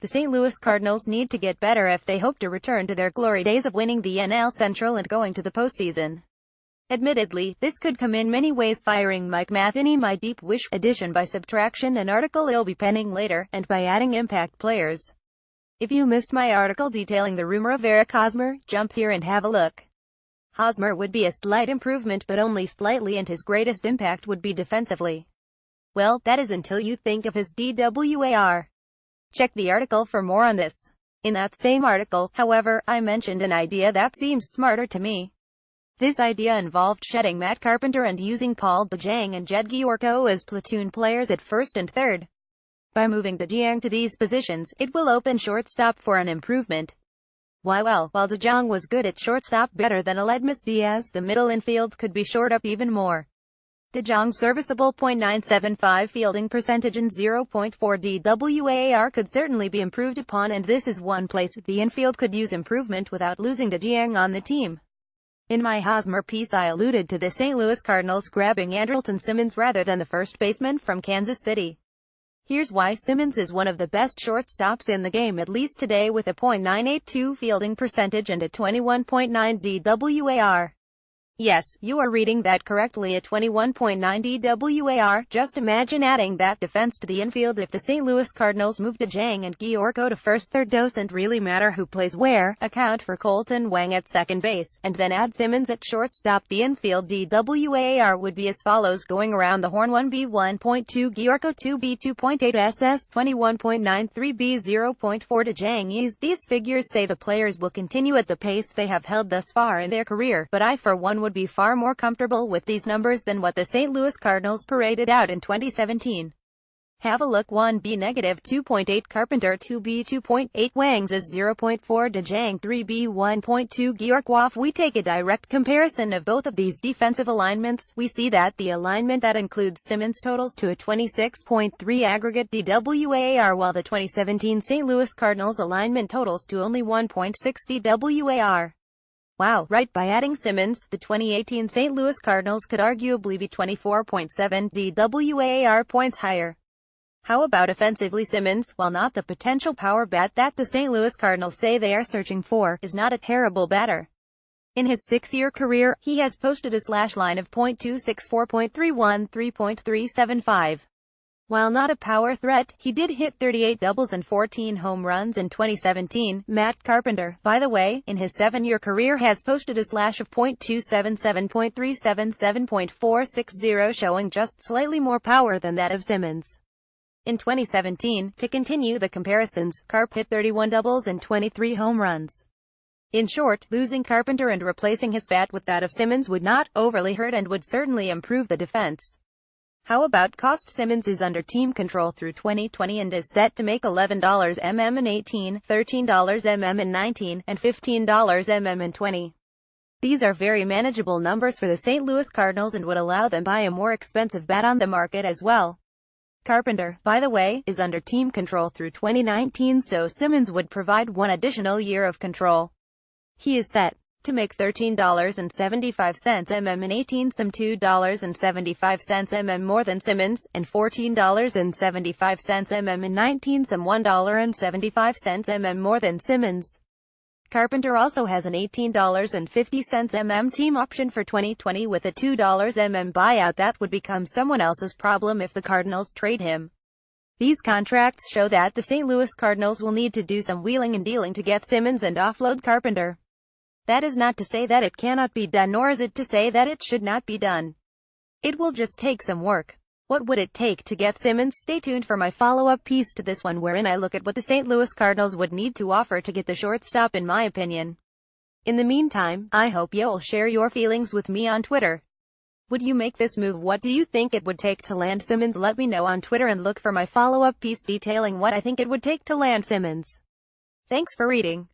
The St. Louis Cardinals need to get better if they hope to return to their glory days of winning the NL Central and going to the postseason. Admittedly, this could come in many ways: firing Mike Matheny, my deep wish, addition by subtraction, an article I'll be penning later, and by adding impact players. If you missed my article detailing the rumor of Eric Hosmer, jump here and have a look. Hosmer would be a slight improvement, but only slightly, and his greatest impact would be defensively. Well, that is until you think of his DWAR. Check the article for more on this. In that same article, however, I mentioned an idea that seems smarter to me. This idea involved shedding Matt Carpenter and using Paul DeJong and Jed Gyorko as platoon players at first and third. By moving DeJong to these positions, it will open shortstop for an improvement. Why, well, while DeJong was good at shortstop, better than Aledmys Diaz, the middle infield could be shored up even more. DeJong's serviceable .975 fielding percentage and 0.4 DWAR could certainly be improved upon, and this is one place the infield could use improvement without losing DeJong on the team. In my Hosmer piece I alluded to the St. Louis Cardinals grabbing andrelton Simmons rather than the first baseman from Kansas City. Here's why. Simmons is one of the best shortstops in the game, at least today, with a .982 fielding percentage and a 21.9 DWAR. Yes, you are reading that correctly, a 21.9 DWAR. Just imagine adding that defense to the infield. If the St. Louis Cardinals move DeJong and Gyorko to first, third, doesn't really matter who plays where, account for Colton Wang at second base, and then add Simmons at shortstop, the infield DWAR would be as follows: going around the horn: 1B 1.2, Gyorko 2B 2.8, SS 21.93B 0.4 DeJong. These figures say the players will continue at the pace they have held thus far in their career, but I for one would be far more comfortable with these numbers than what the St. Louis Cardinals paraded out in 2017. Have a look. 1B negative 2.8 Carpenter, 2B 2.8 Wangs is 0.4 DeJong, 3B 1.2 Gyorko. If we take a direct comparison of both of these defensive alignments, we see that the alignment that includes Simmons totals to a 26.3 aggregate DWAR, while the 2017 St. Louis Cardinals alignment totals to only 1.6 DWAR. Wow, right. By adding Simmons, the 2018 St. Louis Cardinals could arguably be 24.7 DWAR points higher. How about offensively? Simmons, while not the potential power bat that the St. Louis Cardinals say they are searching for, is not a terrible batter. In his 6-year career, he has posted a slash line of .264, .31, 3.375. While not a power threat, he did hit 38 doubles and 14 home runs in 2017. Matt Carpenter, by the way, in his 7-year career has posted a slash of .277, .377, .460, showing just slightly more power than that of Simmons. In 2017, to continue the comparisons, Carp hit 31 doubles and 23 home runs. In short, losing Carpenter and replacing his bat with that of Simmons would not overly hurt and would certainly improve the defense. How about cost? Simmons is under team control through 2020 and is set to make $11 mm in 18, $13 mm in 19, and $15 mm in 20. These are very manageable numbers for the St. Louis Cardinals and would allow them to buy a more expensive bat on the market as well. Carpenter, by the way, is under team control through 2019, so Simmons would provide one additional year of control. He is set to make $13.75 mm in 18, some $2.75 mm more than Simmons, and $14.75 mm in 19, some $1.75 mm more than Simmons. Carpenter also has an $18.50 mm team option for 2020 with a $2 mm buyout that would become someone else's problem if the Cardinals trade him. These contracts show that the St. Louis Cardinals will need to do some wheeling and dealing to get Simmons and offload Carpenter. That is not to say that it cannot be done, nor is it to say that it should not be done. It will just take some work. What would it take to get Simmons? Stay tuned for my follow-up piece to this one, wherein I look at what the St. Louis Cardinals would need to offer to get the shortstop, in my opinion. In the meantime, I hope you'll share your feelings with me on Twitter. Would you make this move? What do you think it would take to land Simmons? Let me know on Twitter and look for my follow-up piece detailing what I think it would take to land Simmons. Thanks for reading.